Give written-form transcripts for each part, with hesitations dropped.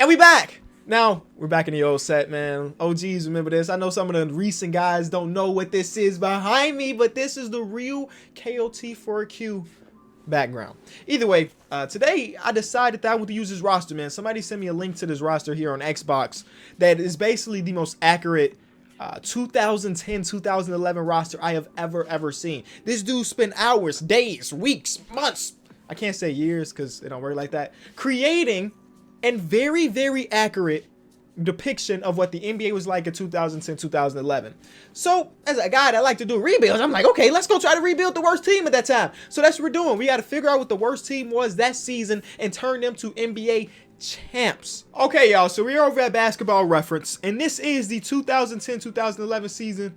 And we back. Now, we're back in the old set, man. OGs, remember this. I know some of the recent guys don't know what this is behind me, but this is the real KOT4Q background. Either way, today I decided that I want to use this roster, man. Somebody sent me a link to this roster here on Xbox that is basically the most accurate 2010-2011 roster I have ever seen. This dude spent hours, days, weeks, months, I can't say years because it don't work like that, creating and very accurate depiction of what the NBA was like in 2010-2011. So as a guy that like to do rebuilds, I'm like, okay, let's go try to rebuild the worst team at that time. So that's what we're doing. We got to figure out what the worst team was that season and turn them to NBA champs. Okay, y'all, so we're over at Basketball Reference, and this is the 2010-2011 season.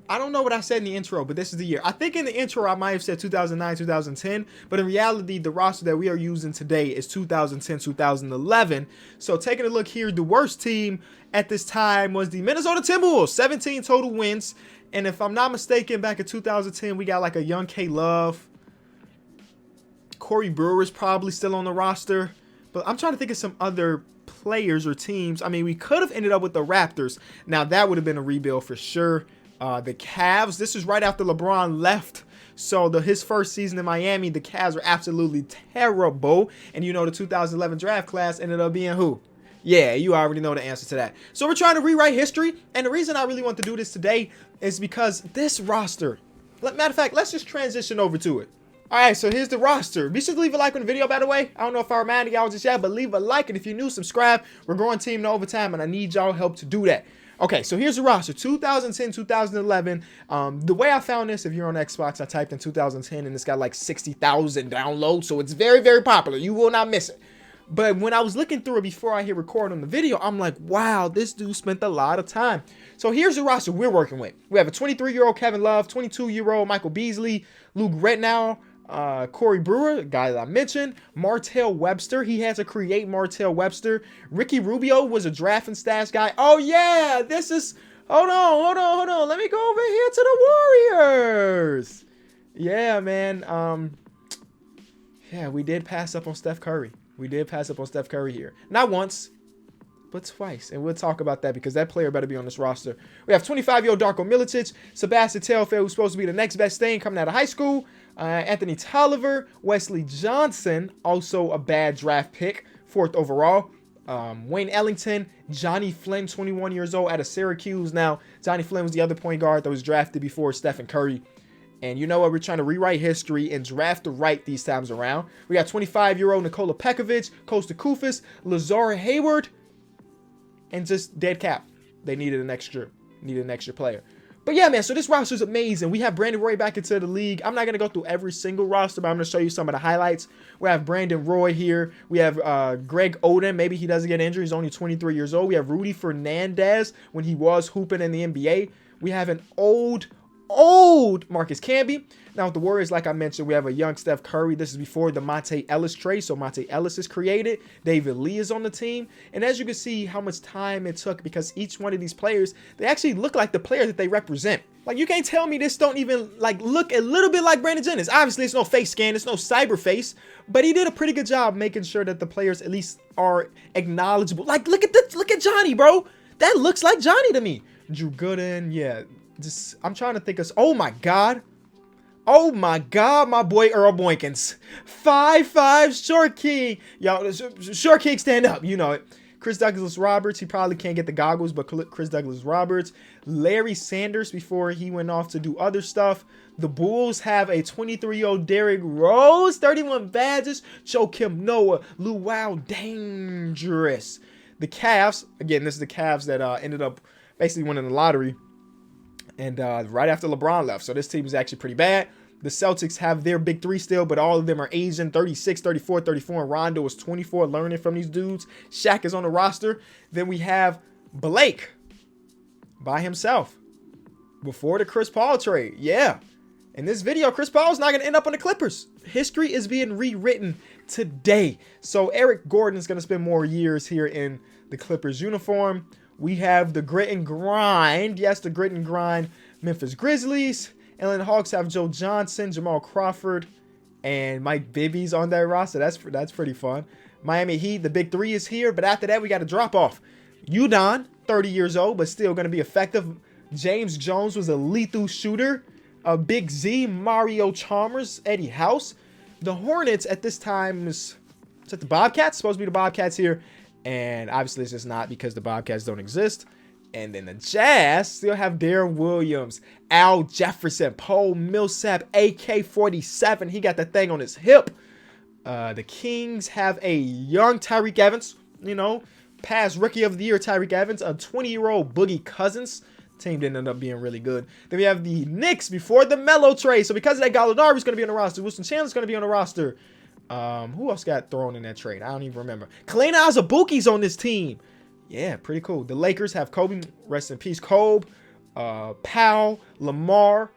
I don't know what I said in the intro, but this is the year. I think in the intro I might have said 2009-2010, but in reality the roster that we are using today is 2010-2011. So taking a look here, the worst team at this time was the Minnesota Timberwolves, 17 total wins. And if I'm not mistaken, back in 2010 we got like a young K Love. Corey Brewer's probably still on the roster, but I'm trying to think of some other players or teams. I mean, we could have ended up with the Raptors. Now that would have been a rebuild for sure. The Cavs, this is right after LeBron left. So his first season in Miami, the Cavs were absolutely terrible. And you know the 2011 draft class ended up being who? Yeah, you already know the answer to that. So we're trying to rewrite history. And the reason I really want to do this today is because this roster, matter of fact, let's just transition over to it. All right, so here's the roster. Be sure to leave a like on the video, by the way. I don't know if I reminded y'all just yet, but leave a like. And if you're new, subscribe. We're growing team to overtime, and I need y'all help to do that. Okay, so here's the roster, 2010-2011. The way I found this, if you're on Xbox, I typed in 2010, and it's got like 60,000 downloads, so it's very popular. You will not miss it. But when I was looking through it before I hit record on the video, I'm like, wow, this dude spent a lot of time. So here's the roster we're working with. We have a 23-year-old Kevin Love, 22-year-old Michael Beasley, Luke Retnow, Corey Brewer, the guy that I mentioned, Martell Webster. He had to create Martell Webster. Ricky Rubio was a draft and stash guy. Oh yeah, this is, hold on. Let me go over here to the Warriors. Yeah, man. Yeah, we did pass up on Steph Curry. Here. Not once, but twice. And we'll talk about that because that player better be on this roster. We have 25-year-old Darko Milicic, Sebastian Telfair, who's supposed to be the next best thing coming out of high school. Anthony Tolliver, Wesley Johnson, also a bad draft pick, 4th overall. Wayne Ellington, Johnny Flynn, 21 years old, out of Syracuse. Now, Johnny Flynn was the other point guard that was drafted before Stephen Curry. And you know what? We're trying to rewrite history and draft the right these times around. We got 25-year-old Nikola Pekovic, Kosta Koufis, Lazar Hayward, and just dead cap. They needed an extra player. But yeah, man, so this roster is amazing. We have Brandon Roy back into the league. I'm not going to go through every single roster, but I'm going to show you some of the highlights. We have Brandon Roy here. We have Greg Oden. Maybe he doesn't get injured. He's only 23 years old. We have Rudy Fernandez when he was hooping in the NBA. We have an old Marcus Camby. Now with the Warriors, like I mentioned, we have a young Steph Curry. This is before the Monte Ellis trade, so Monte Ellis is created. David Lee is on the team. And as you can see how much time it took, because each one of these players, they actually look like the player that they represent. Like, you can't tell me this don't even like look a little bit like Brandon Jennings. Obviously, it's no face scan, it's no cyber face, but he did a pretty good job making sure that the players at least are acknowledgeable. Like, look at Johnny, bro. That looks like Johnny to me. Drew Gooden, yeah. Just, I'm trying to think of, oh my god, my boy Earl Boykins, 5'5" short king, y'all, short king, stand up, you know it. Chris Douglas Roberts, he probably can't get the goggles, but Chris Douglas Roberts. Larry Sanders before he went off to do other stuff. The Bulls have a 23-year-old Derrick Rose, 31 badges. Joakim Noah, Luau Dangerous. The Cavs, again, this is the Cavs that ended up basically winning the lottery. And right after LeBron left. So this team is actually pretty bad. The Celtics have their big three still, but all of them are Asian, 36, 34, 34. And Rondo is 24, learning from these dudes. Shaq is on the roster. Then we have Blake by himself before the Chris Paul trade. Yeah. In this video, Chris Paul is not going to end up on the Clippers. History is being rewritten today. So Eric Gordon is going to spend more years here in the Clippers uniform. We have the grit and grind. Yes, the grit and grind Memphis Grizzlies. And then the Hawks have Joe Johnson, Jamal Crawford, and Mike Bibby's on that roster. That's pretty fun. Miami Heat, the big three is here, but after that, we got to drop off. Udon, 30 years old, but still going to be effective. James Jones was a lethal shooter. Big Z, Mario Chalmers, Eddie House. The Hornets at this time is it the Bobcats? Supposed to be the Bobcats here. And obviously it's just not because the Bobcats don't exist. And then the Jazz still have Darren Williams, Al Jefferson, Paul Millsap, AK-47. He got the thing on his hip. The Kings have a young Tyreek Evans, past Rookie of the Year Tyreek Evans, a 20-year-old Boogie Cousins. Team didn't end up being really good. Then we have the Knicks before the Melo trade. So because of that, Gallinari's going to be on the roster. Wilson Chandler's going to be on the roster. Who else got thrown in that trade? I don't even remember. Kalena Azubuike's on this team. Yeah, pretty cool. The Lakers have Kobe. Rest in peace, Kobe. Powell, Lamar,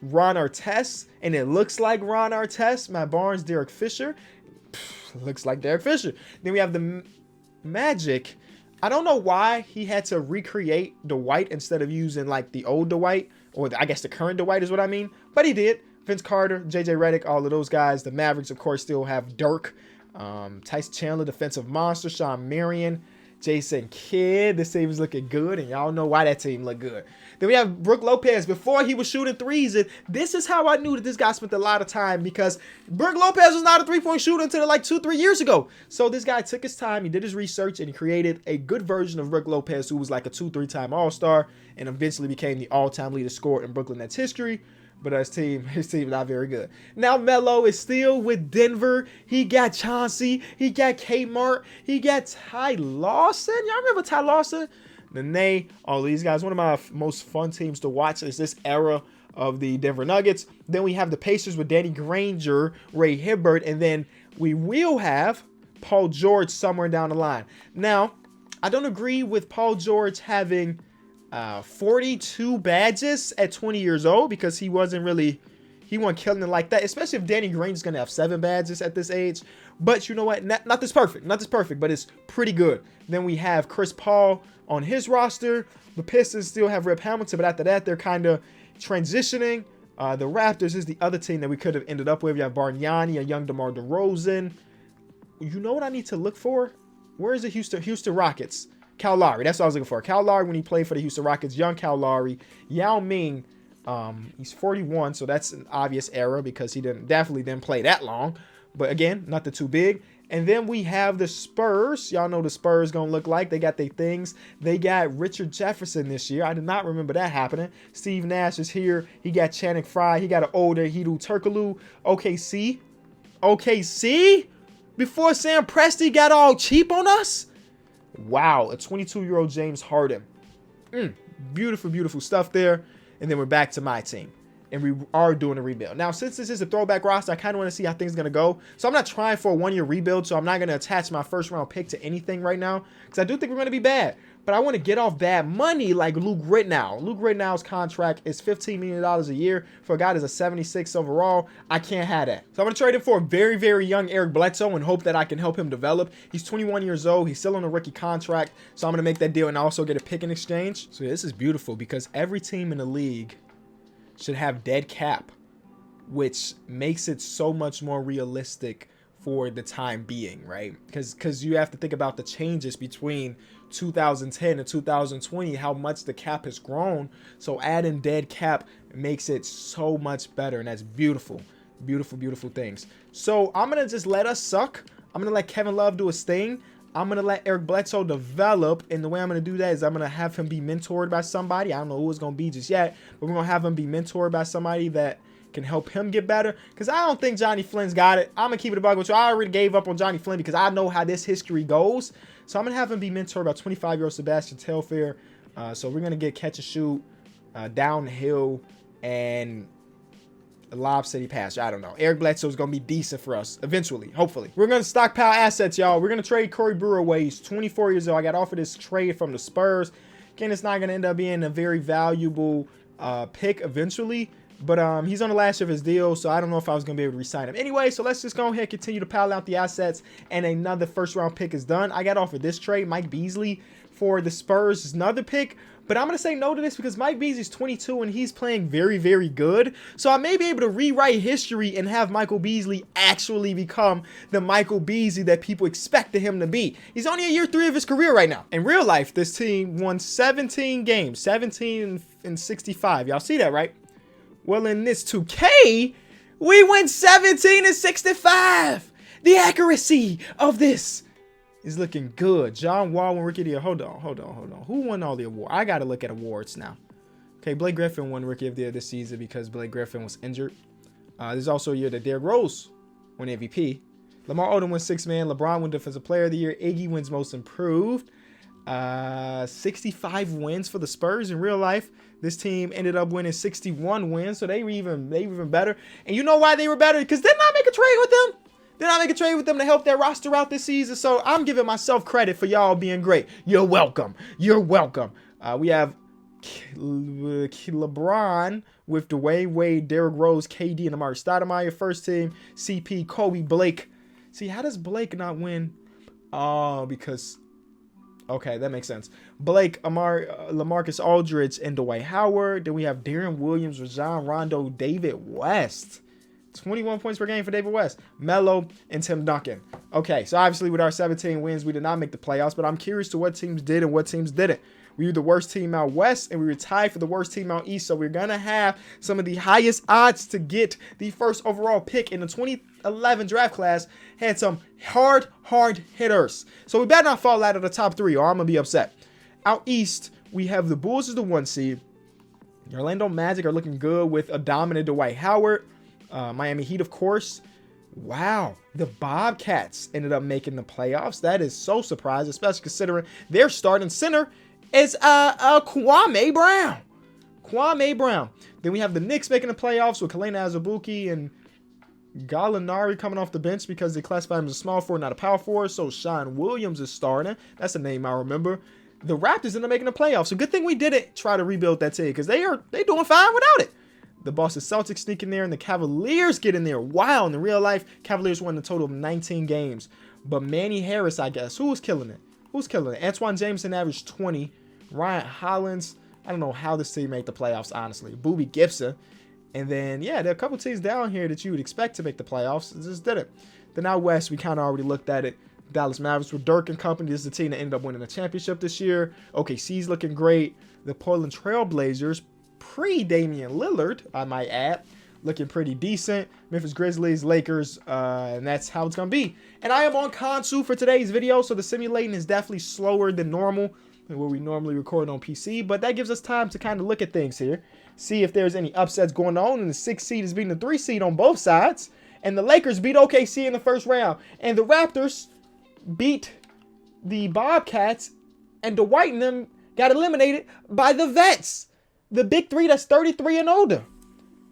Ron Artest. And it looks like Ron Artest. Matt Barnes, Derek Fisher. Looks like Derek Fisher. Then we have the Magic. I don't know why he had to recreate Dwight instead of using like the old Dwight, or I guess the current Dwight is what I mean. But he did. Vince Carter, JJ Redick, all of those guys. The Mavericks, of course, still have Dirk, Tyson Chandler, defensive monster, Sean Marion, Jason Kidd. This team is looking good, and y'all know why that team looked good. Then we have Brook Lopez before he was shooting threes, and this is how I knew that this guy spent a lot of time, because Brook Lopez was not a three-point shooter until like 2-3 years ago. So this guy took his time, he did his research, and he created a good version of Brook Lopez, who was like a 2-3-time All-Star, and eventually became the all-time leader scorer in Brooklyn Nets history. But his team not very good. Now Melo is still with Denver. He got Chauncey. He got Kmart. He got Ty Lawson. Y'all remember Ty Lawson? Nene, all these guys. One of my most fun teams to watch is this era of the Denver Nuggets. Then we have the Pacers with Danny Granger, Ray Hibbert, and then we will have Paul George somewhere down the line. Now, I don't agree with Paul George having 42 badges at 20 years old, because he wasn't killing it like that, especially if Danny Granger's gonna have 7 badges at this age. But you know what, not this perfect, but it's pretty good. Then we have Chris Paul on his roster. The Pistons still have Rip Hamilton, but after that they're kind of transitioning. The Raptors is the other team that we could have ended up with. You have Bargnani, a young DeMar DeRozan. You know what I need to look for? Where is the Houston Rockets? Kyle Lowry, that's what I was looking for. Kyle Lowry, when he played for the Houston Rockets, young Kyle Lowry. Yao Ming, he's 41, so that's an obvious error because he definitely didn't play that long. But again, nothing too big. And then we have the Spurs. Y'all know the Spurs gonna look like. They got their things. They got Richard Jefferson this year. I did not remember that happening. Steve Nash is here. He got Channing Frye. He got an older Hedo Turkoglu. OKC? Before Sam Presti got all cheap on us? Wow, a 22-year-old James Harden. Beautiful, beautiful stuff there. And then we're back to my team. And we are doing a rebuild. Now, since this is a throwback roster, I kind of want to see how things are going to go. So I'm not trying for a one-year rebuild, so I'm not going to attach my first-round pick to anything right now, because I do think we're going to be bad. But I want to get off bad money like Luke Ritnow. Luke Ritnow's contract is $15 million a year for a guy that's a 76 overall. I can't have that. So I'm going to trade him for a very, very young Eric Bledsoe and hope that I can help him develop. He's 21 years old. He's still on a rookie contract. So I'm going to make that deal and also get a pick in exchange. So yeah, this is beautiful, because every team in the league should have dead cap, which makes it so much more realistic for the time being, right? Because you have to think about the changes between 2010 and 2020, how much the cap has grown. So adding dead cap makes it so much better, and that's beautiful. Beautiful, beautiful things. So I'm going to just let us suck. I'm going to let Kevin Love do his thing. I'm going to let Eric Bledsoe develop, and the way I'm going to do that is I'm going to have him be mentored by somebody. I don't know who it's going to be just yet, but we're going to have him be mentored by somebody that can help him get better, because I don't think Johnny Flynn's got it. I'm going to keep it a bug with you. I already gave up on Johnny Flynn because I know how this history goes. So I'm going to have him be mentored by 25-year-old Sebastian Telfair. So we're going to get catch and shoot, downhill, and a lob city pass. I don't know. Eric Bledsoe is going to be decent for us eventually, hopefully. We're going to stockpile assets, y'all. We're going to trade Corey Brewer away. He's 24 years old. I got offered this trade from the Spurs. Again, it's not going to end up being a very valuable pick eventually. But he's on the last year of his deal, so I don't know if I was going to be able to re-sign him. Anyway, so let's just go ahead and continue to pile out the assets, and another first-round pick is done. I got offered this trade, Mike Beasley for the Spurs is another pick, but I'm going to say no to this because Mike Beasley's 22 and he's playing very, very good. So I may be able to rewrite history and have Michael Beasley actually become the Michael Beasley that people expected him to be. He's only in year 3 of his career right now. In real life, this team won 17 games, 17 and 65. Y'all see that, right? Well, in this 2K, we went 17 and 65. The accuracy of this is looking good. John Wall won Rookie of the Year. Hold on. Who won all the awards? I got to look at awards now. Okay, Blake Griffin won Rookie of the Year this season because Blake Griffin was injured. There's also a year that Derrick Rose won MVP. Lamar Odom won Sixth Man. LeBron won Defensive Player of the Year. Iggy wins Most Improved. 65 wins for the Spurs. In real life, this team ended up winning 61 wins, so they were even better. And you know why they were better? Because didn't I make a trade with them? Didn't I make a trade with them to help their roster out this season? So I'm giving myself credit for y'all being great. You're welcome. You're welcome. We have LeBron with Dwayne Wade, Derrick Rose, KD, and Amari Stoudemire. First team, CP, Kobe, Blake. See, how does Blake not win? Oh, because... Okay, that makes sense. Blake, LaMarcus Aldridge, and Dwight Howard. Then we have Darren Williams, Rajon Rondo, David West. 21 points per game for David West. Melo and Tim Duncan. Okay, so obviously with our 17 wins, we did not make the playoffs, but I'm curious to what teams did and what teams didn't. We were the worst team out west, and we were tied for the worst team out east, so we're going to have some of the highest odds to get the first overall pick in the 2011 draft class. Had some hard hitters. So we better not fall out of the top 3, or I'm going to be upset. Out east, we have the Bulls as the 1 seed. The Orlando Magic are looking good with a dominant Dwight Howard. Miami Heat, of course. Wow, the Bobcats ended up making the playoffs. That is so surprising, especially considering their starting center is Kwame Brown. Kwame Brown. Then we have the Knicks making the playoffs with Kalena Azubuike and Gallinari coming off the bench because they classify him as a small forward, not a power forward. So Sean Williams is starting. That's a name I remember. The Raptors ended up making the playoffs. So good thing we didn't try to rebuild that team because they doing fine without it. The Boston Celtics sneak in there, and the Cavaliers get in there. Wow, in the real life, Cavaliers won a total of 19 games. But Manny Harris, I guess, who was killing it? Antoine Jameson averaged 20. Ryan Hollins, I don't know how this team made the playoffs, honestly. Boobie Gibson. And then, yeah, there are a couple teams down here that you would expect to make the playoffs. It just didn't. Then out west, we kind of already looked at it. Dallas Mavericks with Dirk and company. This is the team that ended up winning the championship this year. OKC's looking great. The Portland Trail Blazers, pre-Damian Lillard, I might add, looking pretty decent. Memphis Grizzlies, Lakers, and that's how it's going to be. And I am on console for today's video, so the simulating is definitely slower than normal, than what we normally record on PC, but that gives us time to kind of look at things here, see if there's any upsets going on, and the 6 seed is beating the 3 seed on both sides, and the Lakers beat OKC in the first round, and the Raptors beat the Bobcats, and Dwight and them got eliminated by the Vets, the big 3 that's 33 and older.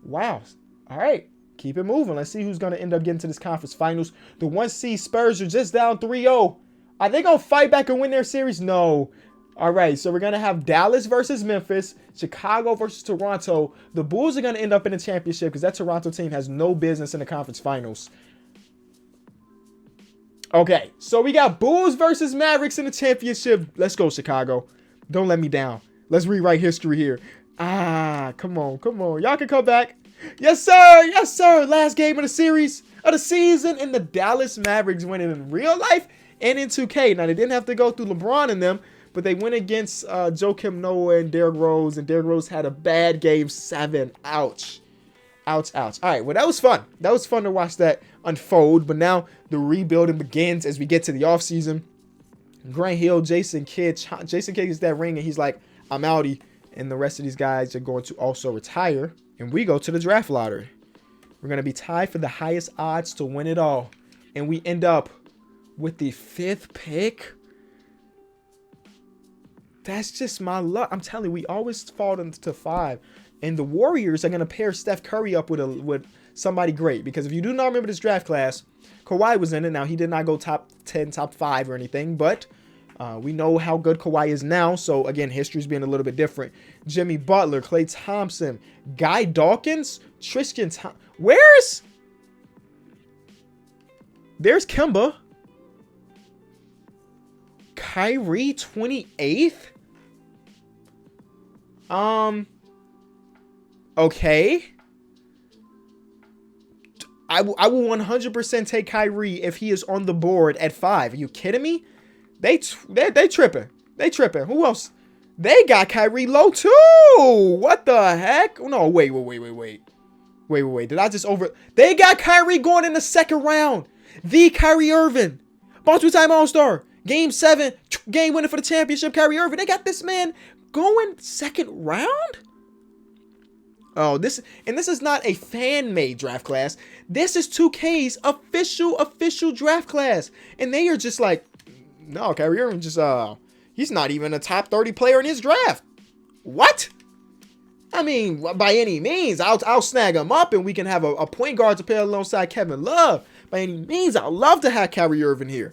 Wow. All right. Keep it moving. Let's see who's going to end up getting to this conference finals. The 1 seed Spurs are just down 3-0. Are they going to fight back and win their series? No. All right. So we're going to have Dallas versus Memphis, Chicago versus Toronto. The Bulls are going to end up in the championship because that Toronto team has no business in the conference finals. Okay. So we got Bulls versus Mavericks in the championship. Let's go, Chicago. Don't let me down. Let's rewrite history here. Come on. Y'all can come back. Yes, sir. Last game of the series of the season, and the Dallas Mavericks winning in real life and in 2K. Now, they didn't have to go through LeBron and them, but they went against Joakim Noah and Derrick Rose, and Derrick Rose had a bad game 7. Ouch. All right, well, that was fun. That was fun to watch that unfold, but now the rebuilding begins as we get to the offseason. Grant Hill, Jason Kidd gets that ring, and he's like, I'm outie. And the rest of these guys are going to also retire. And we go to the draft lottery. We're going to be tied for the highest odds to win it all. And we end up with the 5th pick. That's just my luck. I'm telling you, we always fall into 5. And the Warriors are going to pair Steph Curry up with somebody great. Because if you do not remember this draft class, Kawhi was in it. Now, he did not go top 10, top 5 or anything. But We know how good Kawhi is now. So, again, history's being a little bit different. Jimmy Butler, Klay Thompson, Guy Dawkins, Tristan Thompson. There's Kemba. Kyrie, 28th? Okay. I will 100% take Kyrie if he is on the board at 5. Are you kidding me? They tripping. They tripping. Who else? They got Kyrie low too. What the heck? No, wait. Did I just over? They got Kyrie going in the second round. The Kyrie Irving, multiple time All-Star, Game 7, game winner for the championship. Kyrie Irving. They got this man going second round. Oh, this is not a fan-made draft class. This is 2K's official draft class, and they are just like, no, Kyrie Irving just he's not even a top 30 player in his draft. What? I mean, by any means, I'll snag him up and we can have a point guard to pair alongside Kevin Love. By any means, I'd love to have Kyrie Irving here.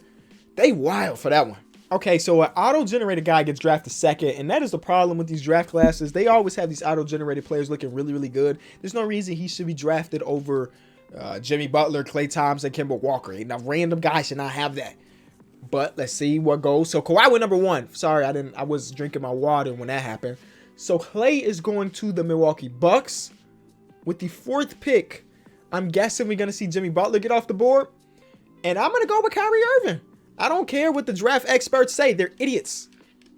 They wild for that one. Okay, so an auto-generated guy gets drafted second, and that is the problem with these draft classes. They always have these auto-generated players looking really, really good. There's no reason he should be drafted over Jimmy Butler, Klay Thompson, Kemba Walker. Now, random guys should not have that. But let's see what goes. So Kawhi went number 1. Sorry, I was drinking my water when that happened. So Klay is going to the Milwaukee Bucks with the 4th pick. I'm guessing we're going to see Jimmy Butler get off the board. And I'm going to go with Kyrie Irving. I don't care what the draft experts say. They're idiots.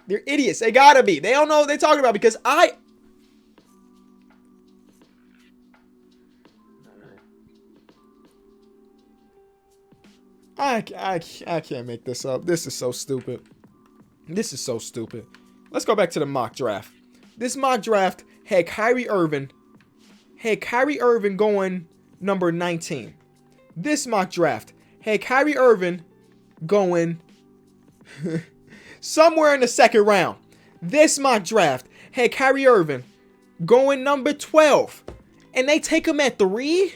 They're idiots. They got to be. They don't know what they're talking about because I can't make this up. This is so stupid. This is so stupid. Let's go back to the mock draft. This mock draft had Kyrie Irving going number 19. This mock draft had Kyrie Irving going somewhere in the second round. This mock draft had Kyrie Irving going number 12. And they take him at 3?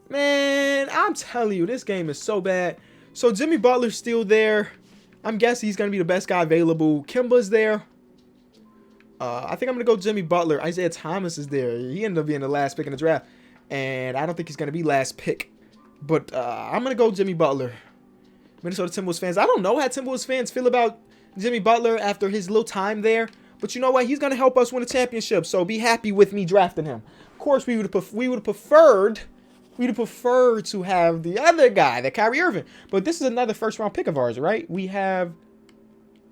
Man, I'm telling you, this game is so bad. So Jimmy Butler's still there. I'm guessing he's going to be the best guy available. Kemba's there. I think I'm going to go Jimmy Butler. Isaiah Thomas is there. He ended up being the last pick in the draft. And I don't think he's going to be last pick. But I'm going to go Jimmy Butler. Minnesota Timberwolves fans. I don't know how Timberwolves fans feel about Jimmy Butler after his little time there. But you know what? He's going to help us win a championship. So be happy with me drafting him. Of course, we would have preferred to have the other guy, that Kyrie Irving. But this is another first round pick of ours, right? We have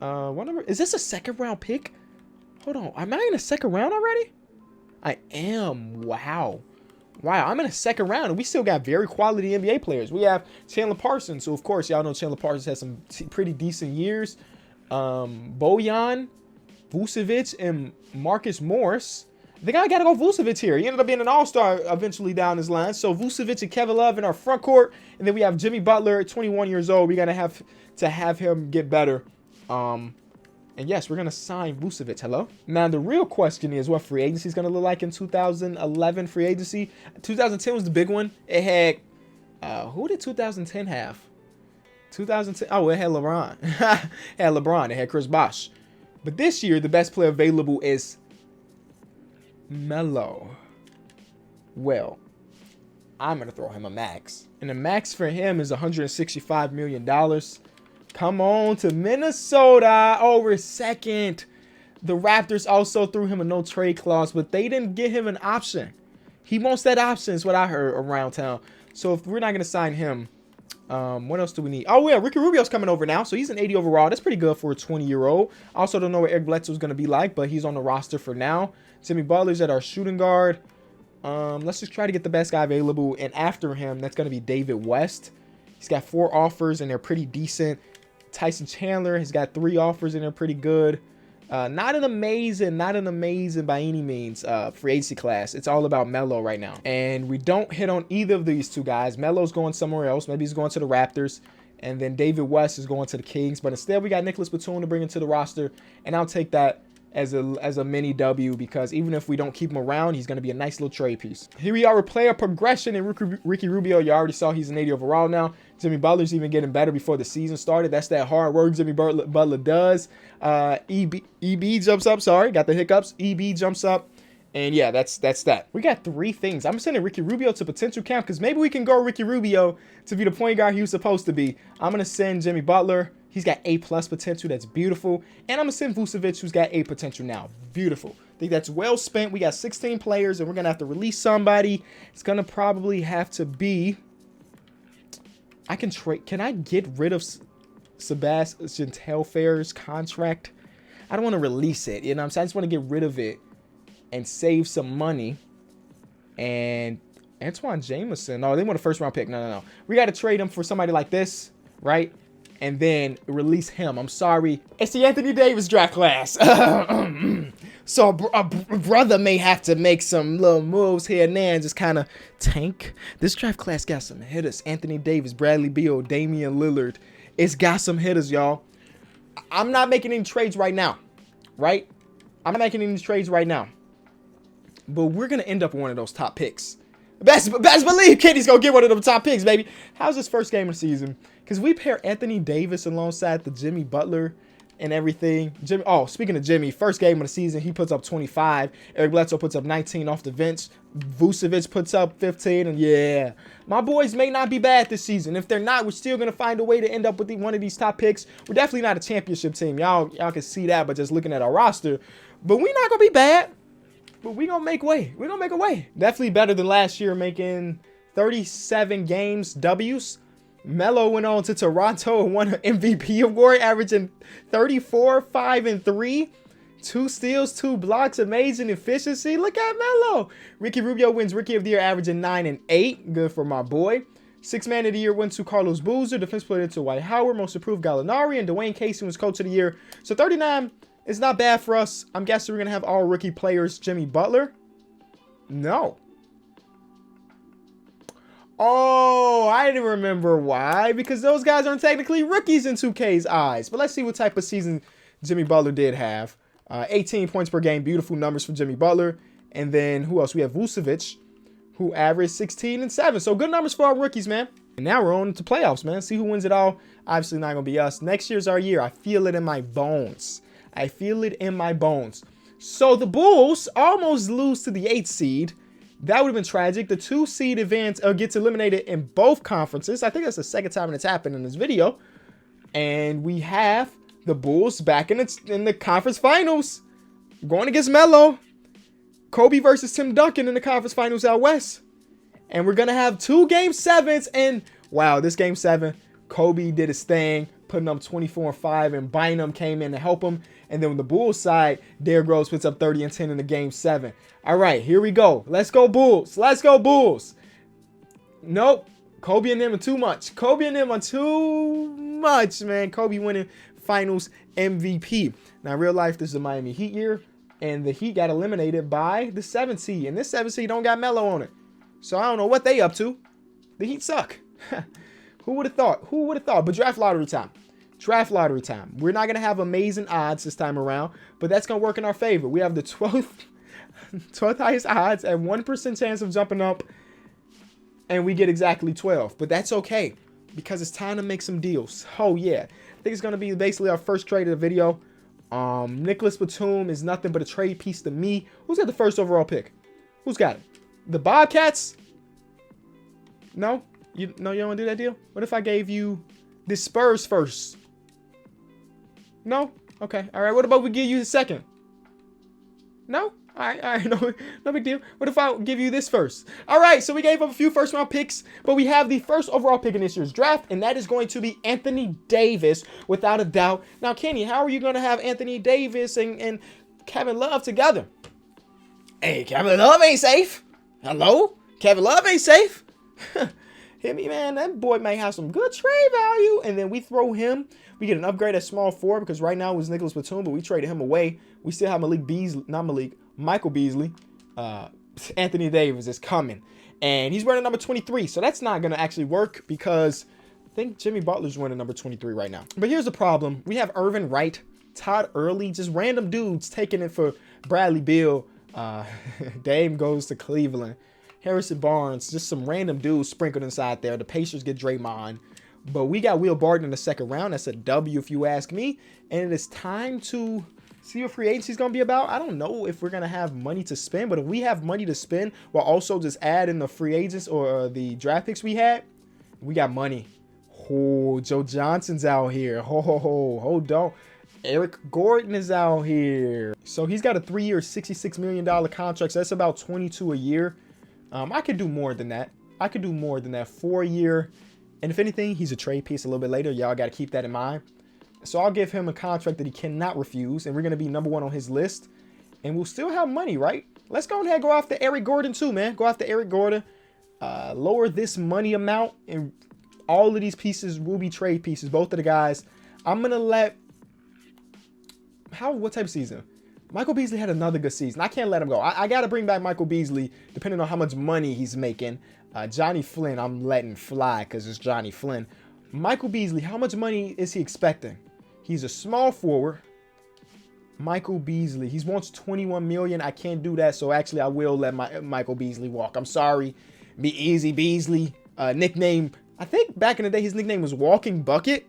what number? Is this a second round pick? Hold on. Am I in a second round already? I am. Wow. I'm in a second round, and we still got very quality NBA players. We have Chandler Parsons, who, of course, y'all know Chandler Parsons has some pretty decent years. Bojan, Vucevic, and Marcus Morris. I think I got to go Vucevic here. He ended up being an all-star eventually down his line. So Vucevic and Kevin Love in our front court. And then we have Jimmy Butler, 21 years old. We're going to have him get better. And yes, we're going to sign Vucevic. Hello? Now, the real question is what free agency is going to look like in 2011 free agency. 2010 was the big one. It had, who did 2010 have? 2010, oh, it had LeBron. It had Chris Bosh. But this year, the best player available is Melo. Well, I'm going to throw him a max. And the max for him is $165 million. Come on to Minnesota over second. The Raptors also threw him a no trade clause, but they didn't give him an option. He wants that option is what I heard around town. So if we're not going to sign him, what else do we need? Oh, yeah, Ricky Rubio's coming over now. So he's an 80 overall. That's pretty good for a 20-year-old. I also don't know what Eric Bledsoe's going to be like, but he's on the roster for now. Jimmy Butler's at our shooting guard. Let's just try to get the best guy available. And after him, that's going to be David West. He's got 4 offers, and they're pretty decent. Tyson Chandler has got 3 offers, and they're pretty good. Not an amazing by any means free agency class. It's all about Melo right now. And we don't hit on either of these two guys. Melo's going somewhere else. Maybe he's going to the Raptors. And then David West is going to the Kings. But instead, we got Nicholas Batum to bring into the roster. And I'll take that as a mini W, because even if we don't keep him around, he's going to be a nice little trade piece. Here we are with player progression, and Ricky Rubio, you already saw he's an 80 overall now. Jimmy Butler's even getting better before the season started. That's that hard work Jimmy Butler does. EB jumps up. Sorry, got the hiccups. EB jumps up. And yeah, that's that. We got 3 things. I'm sending Ricky Rubio to potential camp because maybe we can go Ricky Rubio to be the point guard he was supposed to be. I'm going to send Jimmy Butler. He's got A+ potential. That's beautiful. And I'm going to send Vucevic, who's got A potential now. Beautiful. I think that's well spent. We got 16 players, and we're going to have to release somebody. It's going to probably have to be... I can trade... Can I get rid of Sebastian Telfair's contract? I don't want to release it. You know what I'm saying? I just want to get rid of it and save some money. And Antoine Jameson. Oh, they want a first-round pick. No. We got to trade him for somebody like this, right? And then release him. I'm sorry. It's the Anthony Davis draft class. So a brother may have to make some little moves here and there and just kind of tank. This draft class got some hitters. Anthony Davis, Bradley Beal, Damian Lillard. It's got some hitters, y'all. I'm not making any trades right now, right? I'm not making any trades right now. But we're going to end up with one of those top picks. Best believe Kenny's going to get one of them top picks, baby. How's this first game of the season? Because we pair Anthony Davis alongside the Jimmy Butler and everything. Speaking of Jimmy, first game of the season, he puts up 25. Eric Bledsoe puts up 19 off the bench. Vucevic puts up 15. And yeah, my boys may not be bad this season. If they're not, we're still going to find a way to end up with one of these top picks. We're definitely not a championship team. Y'all can see that by just looking at our roster. But we're not going to be bad. But we're going to make way. We're going to make a way. Definitely better than last year, making 37 games W's. Melo went on to Toronto and won an MVP award, averaging 34, 5, and 3. 2 steals, 2 blocks, amazing efficiency. Look at Melo. Ricky Rubio wins Rookie of the Year, averaging 9 and 8. Good for my boy. 6th Man of the Year went to Carlos Boozer. Defense Player to Dwight Howard. Most Improved Gallinari. And Dwayne Casey was Coach of the Year. So 39 is not bad for us. I'm guessing we're going to have all rookie players. Jimmy Butler? No. Oh, I didn't remember why. Because those guys aren't technically rookies in 2K's eyes. But let's see what type of season Jimmy Butler did have. 18 points per game. Beautiful numbers for Jimmy Butler. And then who else? We have Vucevic, who averaged 16 and 7. So good numbers for our rookies, man. And now we're on to playoffs, man. See who wins it all. Obviously not going to be us. Next year's our year. I feel it in my bones. I feel it in my bones. So the Bulls almost lose to the 8th seed. That would have been tragic. The 2 seed gets eliminated in both conferences. I think that's the second time it's happened in this video. And we have the Bulls back in the conference finals. Going against Melo. Kobe versus Tim Duncan in the conference finals out west. And we're going to have 2 game 7s. And wow, this game 7, Kobe did his thing, putting up 24 and 5. And Bynum came in to help him. And then on the Bulls side, Derrick Rose puts up 30 and 10 in the game 7. All right, here we go. Let's go Bulls. Let's go Bulls. Nope. Kobe and them are too much. Kobe and them are too much, man. Kobe winning finals MVP. Now, in real life, this is a Miami Heat year. And the Heat got eliminated by the 7th seed. And this 7th seed don't got Melo on it. So I don't know what they up to. The Heat suck. Who would have thought? Who would have thought? But draft lottery time. Draft lottery time. We're not going to have amazing odds this time around, but that's going to work in our favor. We have the 12th highest odds at 1% chance of jumping up, and we get exactly 12. But that's okay, because it's time to make some deals. Oh, yeah. I think it's going to be basically our first trade of the video. Nicholas Batum is nothing but a trade piece to me. Who's got the first overall pick? Who's got it? The Bobcats? No? You don't want to do that deal? What if I gave you the Spurs first? No? Okay. All right. What about we give you the second? No? All right. No big deal. What if I give you this first? All right. So we gave up a few first round picks, but we have the first overall pick in this year's draft, and that is going to be Anthony Davis, without a doubt. Now, Kenny, how are you going to have Anthony Davis and Kevin Love together? Hey, Kevin Love ain't safe. Hello? Kevin Love ain't safe. Hit me, man. That boy may have some good trade value. And then we throw him. We get an upgrade at small 4 because right now it was Nicholas Batum, but we traded him away. We still have Michael Beasley. Anthony Davis is coming. And he's wearing number 23. So that's not going to actually work because I think Jimmy Butler's wearing number 23 right now. But here's the problem. We have Irvin Wright Todd Early, just random dudes taking it for Bradley Beal. Dame goes to Cleveland. Harrison Barnes, just some random dudes sprinkled inside there. The Pacers get Draymond. But we got Will Barton in the second round. That's a W if you ask me. And it is time to see what free agency is going to be about. I don't know if we're going to have money to spend, but if we have money to spend while also just adding the free agents or the draft picks we had, we got money. Oh, Joe Johnson's out here. Hold on. Eric Gordon is out here. So he's got a 3-year, $66 million contract. So that's about 22 a year. I could do more than that. 4-year. And if anything, he's a trade piece a little bit later. Y'all got to keep that in mind. So I'll give him a contract that he cannot refuse. And we're going to be number 1 on his list. And we'll still have money, right? Let's go ahead and go after Eric Gordon too, man. Go after Eric Gordon. Lower this money amount. And all of these pieces will be trade pieces. Both of the guys. I'm going to let... What type of season? Michael Beasley had another good season. I can't let him go. I got to bring back Michael Beasley depending on how much money he's making. Johnny Flynn, I'm letting fly because it's Johnny Flynn. Michael Beasley, how much money is he expecting? He's a small forward. Michael Beasley, he wants $21 million. I can't do that, so actually I will let Michael Beasley walk. I'm sorry. Be easy, Beasley. Nickname, I think back in the day his nickname was Walking Bucket.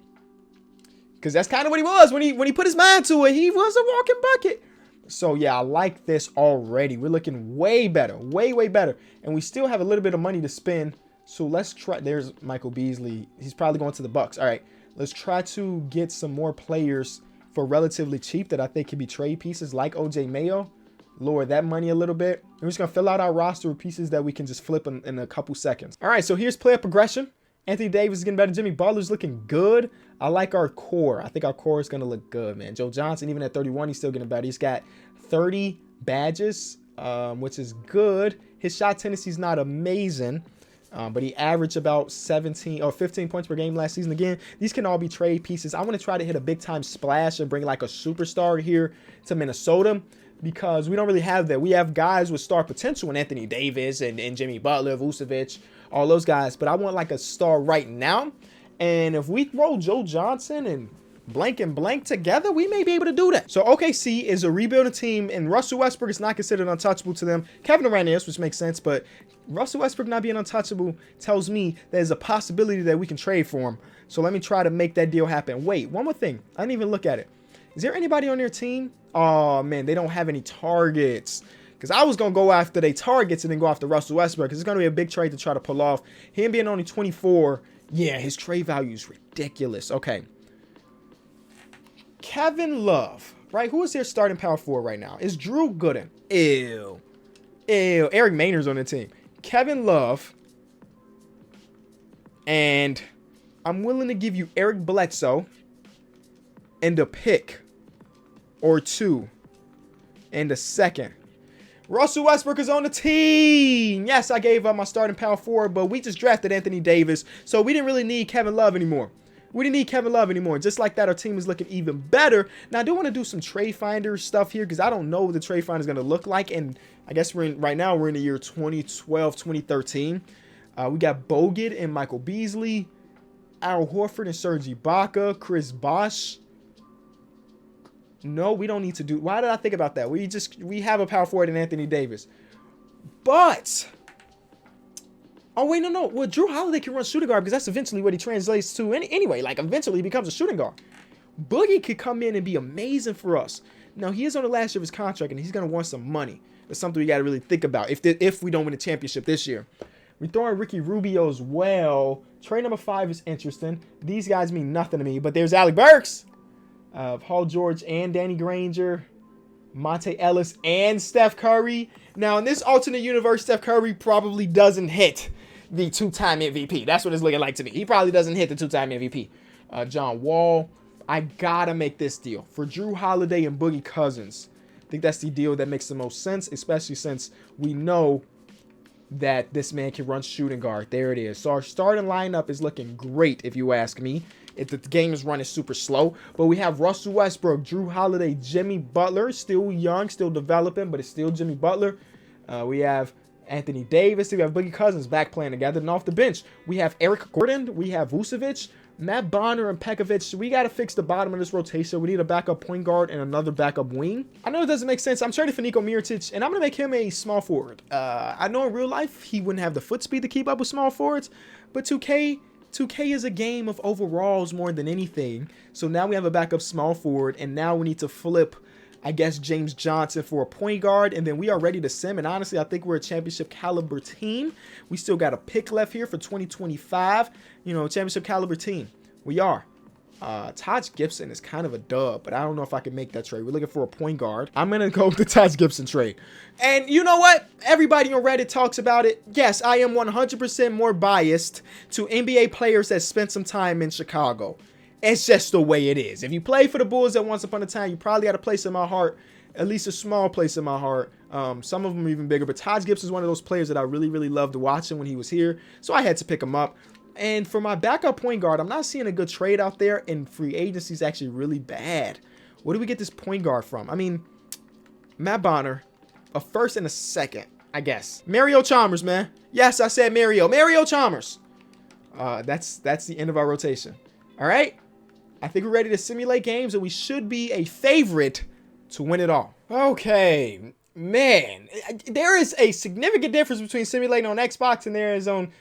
Because that's kind of what he was when he put his mind to it. He was a walking bucket. So, yeah, I like this already. We're looking way better. Way better. And we still have a little bit of money to spend. So, let's try. There's Michael Beasley. He's probably going to the Bucks. All right. Let's try to get some more players for relatively cheap that I think can be trade pieces like OJ Mayo. Lower that money a little bit. And we're just going to fill out our roster with pieces that we can just flip in a couple seconds. All right. So, here's player progression. Anthony Davis is getting better. Jimmy Butler's looking good. I like our core. I think our core is going to look good, man. Joe Johnson, even at 31, he's still getting better. He's got 30 badges, which is good. His shot tendency is not amazing, but he averaged about 17 or 15 points per game last season. Again, these can all be trade pieces. I want to try to hit a big-time splash and bring like a superstar here to Minnesota because we don't really have that. We have guys with star potential in Anthony Davis and Jimmy Butler, Vucevic, all those guys. But I want like a star right now. And if we throw Joe Johnson and blank together, we may be able to do that. So OKC is a rebuilding team, and Russell Westbrook is not considered untouchable to them. Kevin Durant is, which makes sense, but Russell Westbrook not being untouchable tells me there's a possibility that we can trade for him. So let me try to make that deal happen. Wait, one more thing. I didn't even look at it. Is there anybody on their team? Oh, man, they don't have any targets. Because I was going to go after their targets and then go after Russell Westbrook because it's going to be a big trade to try to pull off. Him being only 24, yeah, his trade value is ridiculous. Okay. Kevin Love, right? Who is their starting power forward right now? Is Drew Gooden? Ew. Eric Maynard's on the team. Kevin Love. And I'm willing to give you Eric Bledsoe and a pick or two and a second. Russell Westbrook is on the team. Yes, I gave up my starting power forward, but we just drafted Anthony Davis, so we didn't really need Kevin Love anymore. Just like that, our team is looking even better. Now, I do want to do some trade finder stuff here because I don't know what the trade finder is going to look like. And I guess right now we're in the year 2012, 2013. We got Bogut and Michael Beasley, Al Horford and Serge Ibaka, Chris Bosh. No, we don't need to do. Why did I think about that? We have a power forward in Anthony Davis. But oh wait, no. Well, Drew Holiday can run shooting guard because that's eventually what he translates to anyway. Like eventually he becomes a shooting guard. Boogie could come in and be amazing for us. Now he is on the last year of his contract and he's gonna want some money. That's something we got to really think about if we don't win a championship this year. We throw in Ricky Rubio as well. Trade number 5 is interesting. These guys mean nothing to me, but there's Alec Burks. Paul George and Danny Granger, Monte Ellis and Steph Curry. Now, in this alternate universe, Steph Curry probably doesn't hit the 2-time MVP. That's what it's looking like to me. He probably doesn't hit the 2-time MVP. John Wall. I gotta make this deal for Drew Holiday and Boogie Cousins. I think that's the deal that makes the most sense, especially since we know that this man can run shooting guard. There it is. So our starting lineup is looking great, if you ask me. If the game is running super slow. But we have Russell Westbrook, Drew Holiday, Jimmy Butler. Still young, still developing, but it's still Jimmy Butler. We have Anthony Davis. We have Boogie Cousins back playing together. And off the bench, we have Eric Gordon. We have Vucevic. Matt Bonner and Pekovic, we got to fix the bottom of this rotation. We need a backup point guard and another backup wing. I know it doesn't make sense. I'm trading for Nico Mirotic, and I'm going to make him a small forward. I know in real life he wouldn't have the foot speed to keep up with small forwards, but 2K is a game of overalls more than anything. So now we have a backup small forward, and now we need to flip, I guess, James Johnson for a point guard, and then we are ready to sim. And honestly, I think we're a championship caliber team. We still got a pick left here for 2025. You know, championship caliber team. We are. Taj Gibson is kind of a dub, but I don't know if I can make that trade. We're looking for a point guard. I'm going to go with the Taj Gibson trade. And you know what? Everybody on Reddit talks about it. Yes, I am 100% more biased to NBA players that spent some time in Chicago. It's just the way it is. If you played for the Bulls at once upon a time, you probably got a place in my heart, at least a small place in my heart. Some of them are even bigger, but Taj Gibson is one of those players that I really, really loved watching when he was here, so I had to pick him up. And for my backup point guard, I'm not seeing a good trade out there, and free agency is actually really bad. Where do we get this point guard from? I mean, Matt Bonner, a first and a second, I guess. Mario Chalmers, man. Yes, I said Mario. Mario Chalmers. That's the end of our rotation. All right? I think we're ready to simulate games, and we should be a favorite to win it all. Okay, man. There is a significant difference between simulating on Xbox and there is on...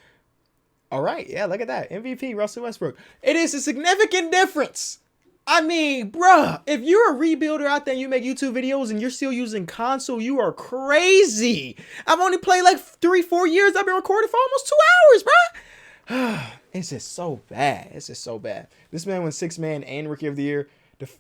All right, yeah, look at that. MVP, Russell Westbrook. It is a significant difference. I mean, bruh, if you're a rebuilder out there and you make YouTube videos and you're still using console, you are crazy. I've only played like 3-4 years. I've been recording for almost 2 hours, bruh. It's just so bad. It's just so bad. This man went 6th man and Rookie of the Year.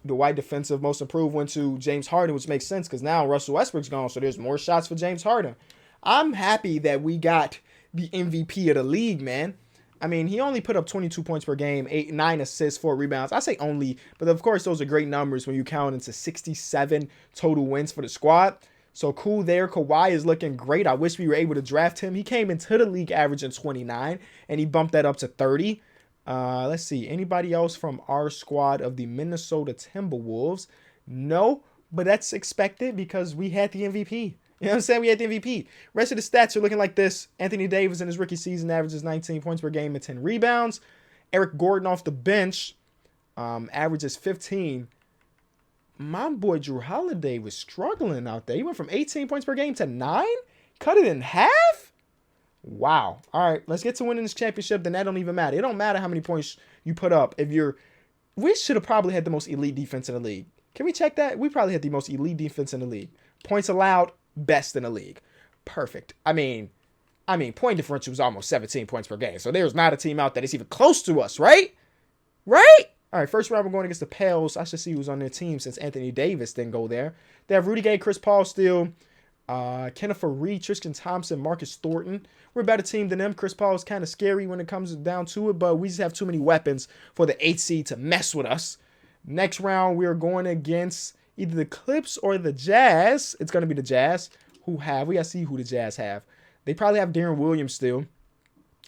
The white defensive most improved went to James Harden, which makes sense because now Russell Westbrook's gone, so there's more shots for James Harden. I'm happy that we got the MVP of the league, man. I mean, he only put up 22 points per game, 9 assists, 4 rebounds. I say only, but of course, those are great numbers when you count into 67 total wins for the squad. So cool there. Kawhi is looking great. I wish we were able to draft him. He came into the league averaging 29, and he bumped that up to 30. Let's see. Anybody else from our squad of the Minnesota Timberwolves? No, but that's expected because we had the MVP. You know what I'm saying? We had the MVP. Rest of the stats are looking like this. Anthony Davis in his rookie season averages 19 points per game and 10 rebounds. Eric Gordon off the bench averages 15. My boy Drew Holiday was struggling out there. He went from 18 points per game to 9? Cut it in half? Wow. All right, let's get to winning this championship. Then that don't even matter. It don't matter how many points you put up. We should have probably had the most elite defense in the league. Can we check that? We probably had the most elite defense in the league. Points allowed, best in the league. Perfect. I mean, point differential was almost 17 points per game. So there's not a team out there that's even close to us, right? Right? All right, first round we're going against the Pels. I should see who's on their team since Anthony Davis didn't go there. They have Rudy Gay, Chris Paul still, Kenneth Reed, Tristan Thompson, Marcus Thornton. We're a better team than them. Chris Paul is kind of scary when it comes down to it, but we just have too many weapons for the 8th seed to mess with us. Next round, we are going against either the Clips or the Jazz. It's going to be the Jazz. We got to see who the Jazz have. They probably have Darren Williams still.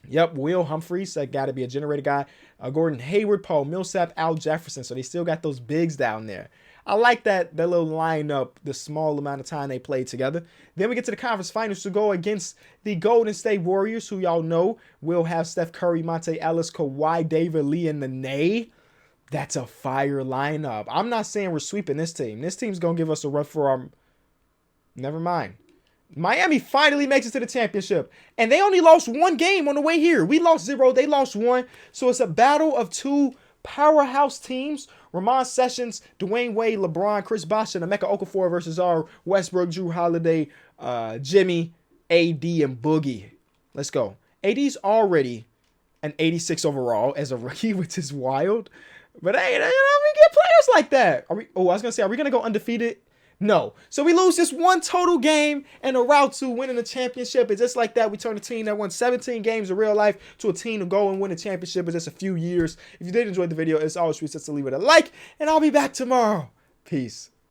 Yep, Will Humphries, that got to be a generator guy. Gordon Hayward, Paul Millsap, Al Jefferson. So they still got those bigs down there. I like that little lineup, the small amount of time they played together. Then we get to the conference finals to go against the Golden State Warriors, who y'all know will have Steph Curry, Monte Ellis, Kawhi, David Lee, and Nene. That's a fire lineup. I'm not saying we're sweeping this team. This team's going to give us a run for our... Never mind. Miami finally makes it to the championship. And they only lost 1 game on the way here. We lost 0. They lost 1. So it's a battle of 2 powerhouse teams. Ramon Sessions, Dwayne Wade, LeBron, Chris Bosh, and Emeka Okafor versus our Westbrook, Drew Holiday, Jimmy, AD, and Boogie. Let's go. AD's already an 86 overall as a rookie, which is wild. But hey, we get players like that. I was going to say, are we going to go undefeated? No. So we lose just 1 total game and a route to winning the championship. It's just like that. We turn a team that won 17 games in real life to a team to go and win a championship in just a few years. If you did enjoy the video, as always, please just leave it a like, and I'll be back tomorrow. Peace.